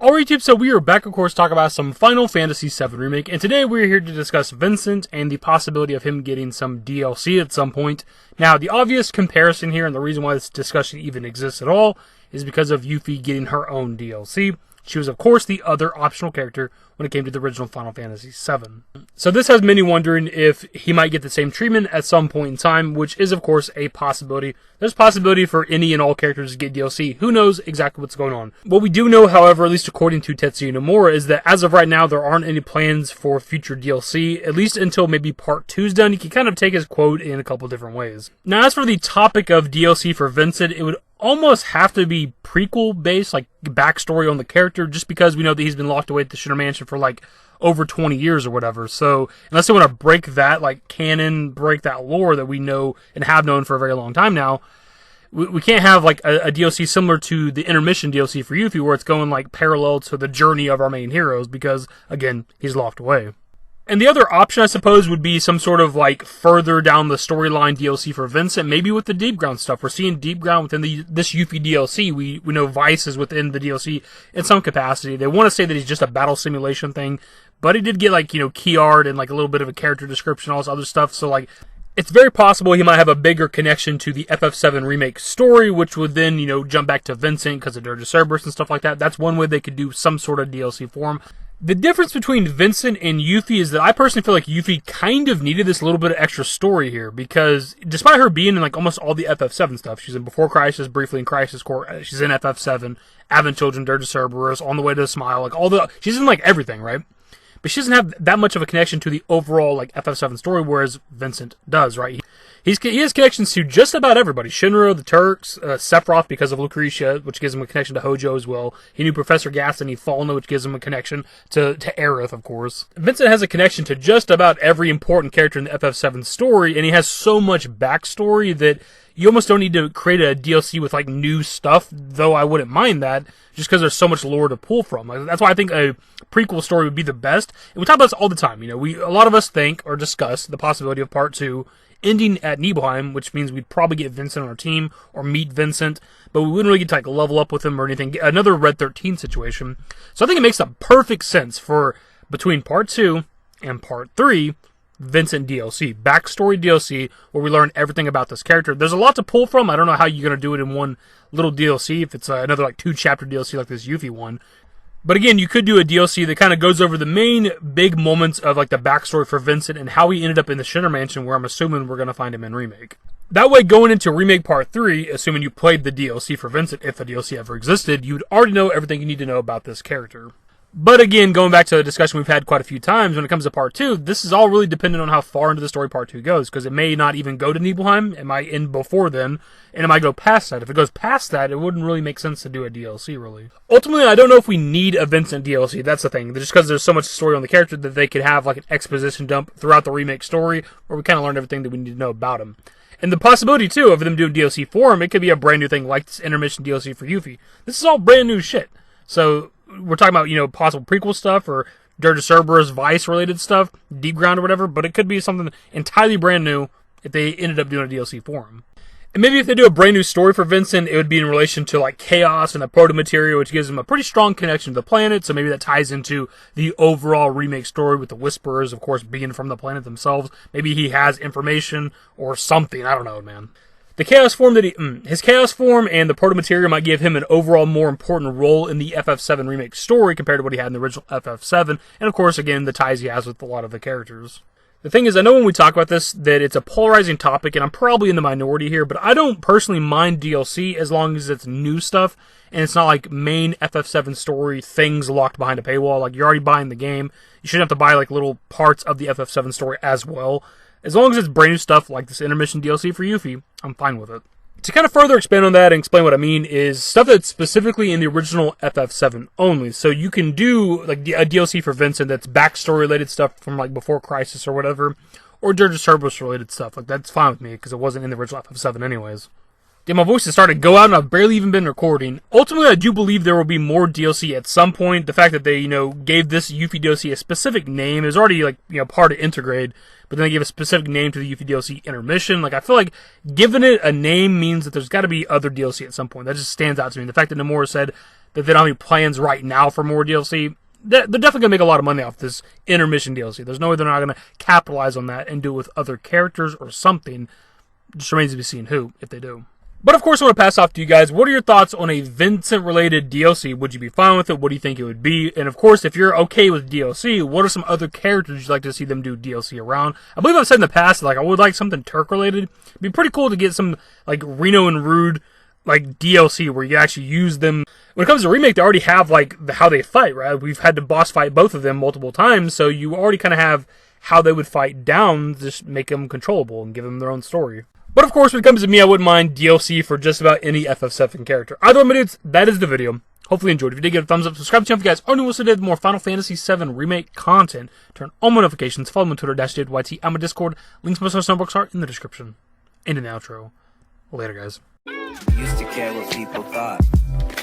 Alright YouTube, so we are back of course to talk about some Final Fantasy VII Remake, and today we're here to discuss Vincent and the possibility of him getting some DLC at some point. Now, the obvious comparison here, and the reason why this discussion even exists at all, is because of Yuffie getting her own DLC. She was of course the other optional character when it came to the original Final Fantasy VII. So this has many wondering if he might get the same treatment at some point in time, which is of course a possibility. There's a possibility for any and all characters to get DLC. Who knows exactly what's going on. What we do know, however, at least according to Tetsuya Nomura, is that as of right now, there aren't any plans for future DLC, at least until maybe Part 2's done. You can kind of take his quote in a couple different ways. Now, as for the topic of DLC for Vincent, it would almost have to be prequel-based, like backstory on the character, just because we know that he's been locked away at the Shitter Mansion for like over 20 years or whatever. So unless they want to break that like canon, break that lore that we know and have known for a very long time now, we can't have like a DLC similar to the intermission DLC for Yuffie, where it's going like parallel to the journey of our main heroes, because again, he's locked away. And the other option, I suppose, would be some sort of, like, further down the storyline DLC for Vincent, maybe with the Deep Ground stuff. We're seeing Deep Ground within this Yuffie DLC. We know Vice is within the DLC in some capacity. They want to say that he's just a battle simulation thing, but he did get, like, you know, key art and, like, a little bit of a character description, all this other stuff. So, like, it's very possible he might have a bigger connection to the FF7 Remake story, which would then, you know, jump back to Vincent because of Dirge of Cerberus and stuff like that. That's one way they could do some sort of DLC for him. The difference between Vincent and Yuffie is that I personally feel like Yuffie kind of needed this little bit of extra story here, because despite her being in like almost all the FF7 stuff, she's in Before Crisis, briefly in Crisis Core, she's in FF7, Advent Children, Dirge of Cerberus, On the Way to the Smile, like she's in like everything, right? But she doesn't have that much of a connection to the overall like FF7 story, whereas Vincent does, right? He has connections to just about everybody. Shinra, the Turks, Sephiroth because of Lucretia, which gives him a connection to Hojo as well. He knew Professor Gaston, Falna, which gives him a connection to Aerith, of course. Vincent has a connection to just about every important character in the FF7 story, and he has so much backstory that you almost don't need to create a DLC with like new stuff, though I wouldn't mind that, just because there's so much lore to pull from. Like, that's why I think a prequel story would be the best. And we talk about this all the time. You know, a lot of us think or discuss the possibility of Part 2 ending at Nibelheim, which means we'd probably get Vincent on our team or meet Vincent, but we wouldn't really get to like level up with him or anything. Another Red 13 situation. So I think it makes the perfect sense for between Part 2 and Part 3, Vincent DLC, backstory DLC, where we learn everything about this character. There's a lot to pull from. I don't know how you're going to do it in one little DLC, if it's another like 2-chapter DLC like this Yuffie one. But again, you could do a DLC that kind of goes over the main big moments of like the backstory for Vincent and how he ended up in the Shitter Mansion, where I'm assuming we're going to find him in Remake. That way, going into Remake Part 3, assuming you played the DLC for Vincent, if the DLC ever existed, you'd already know everything you need to know about this character. But again, going back to a discussion we've had quite a few times, when it comes to Part 2, this is all really dependent on how far into the story Part 2 goes, because it may not even go to Nibelheim, it might end before then, and it might go past that. If it goes past that, it wouldn't really make sense to do a DLC, really. Ultimately, I don't know if we need a Vincent DLC, that's the thing, just because there's so much story on the character that they could have like an exposition dump throughout the Remake story, where we kind of learn everything that we need to know about him. And the possibility, too, of them doing DLC for him, it could be a brand new thing like this intermission DLC for Yuffie. This is all brand new shit. So we're talking about, you know, possible prequel stuff or Dirge of Cerberus, Vice-related stuff, Deep Ground or whatever, but it could be something entirely brand new if they ended up doing a DLC for him. And maybe if they do a brand new story for Vincent, it would be in relation to, like, Chaos and the proto-material, which gives him a pretty strong connection to the planet, so maybe that ties into the overall Remake story with the Whisperers, of course, being from the planet themselves. Maybe he has information or something, I don't know, man. The Chaos form his Chaos form and the proto-material might give him an overall more important role in the FF7 Remake story compared to what he had in the original FF7, and of course, again, the ties he has with a lot of the characters. The thing is, I know when we talk about this, that it's a polarizing topic, and I'm probably in the minority here, but I don't personally mind DLC as long as it's new stuff, and it's not like main FF7 story things locked behind a paywall. Like, you're already buying the game. You shouldn't have to buy, like, little parts of the FF7 story as well. As long as it's brand new stuff like this intermission DLC for Yuffie, I'm fine with it. To kind of further expand on that and explain what I mean is stuff that's specifically in the original FF7 only. So you can do like a DLC for Vincent that's backstory related stuff from like Before Crisis or whatever, or Dirge of Cerberus related stuff. Like, that's fine with me because it wasn't in the original FF7 anyways. Damn, my voice is starting to go out and I've barely even been recording. Ultimately, I do believe there will be more DLC at some point. The fact that they, you know, gave this Yuffie DLC a specific name is already, like, you know, part of Integrate, but then they gave a specific name to the Yuffie DLC Intermission. Like, I feel like giving it a name means that there's got to be other DLC at some point. That just stands out to me. The fact that Nomura said that they don't have any plans right now for more DLC, they're definitely going to make a lot of money off this intermission DLC. There's no way they're not going to capitalize on that and do it with other characters or something. Just remains to be seen who, if they do. But of course, I want to pass off to you guys. What are your thoughts on a Vincent-related DLC? Would you be fine with it? What do you think it would be? And of course, if you're okay with DLC, what are some other characters you'd like to see them do DLC around? I believe I've said in the past, like, I would like something Turk-related. It'd be pretty cool to get some, like, Reno and Rude, like, DLC where you actually use them. When it comes to Remake, they already have, like, how they fight, right? We've had to boss fight both of them multiple times, so you already kind of have how they would fight down, just make them controllable and give them their own story. But of course, when it comes to me, I wouldn't mind DLC for just about any FF7 character. Either way, dudes, that is the video. Hopefully you enjoyed. If you did, give it a thumbs up, subscribe to the channel if you guys are new, also did more Final Fantasy VII Remake content. Turn on my notifications, follow me on Twitter, @DavidYT. I'm a Discord. Links to my social networks are in the description. And in the outro. Later, guys. Used to care what people thought,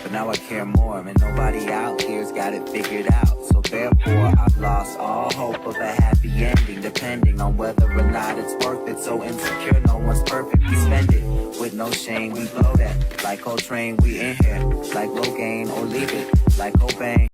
but now I care more, and nobody out here's got it figured out. So therefore, I've lost all hope of a happy ending, depending on whether or not it's worth it. So insecure, no one's perfect. We spend it with no shame. We blow that like Coltrane. We in here like Low Gain or leave it like Cobain.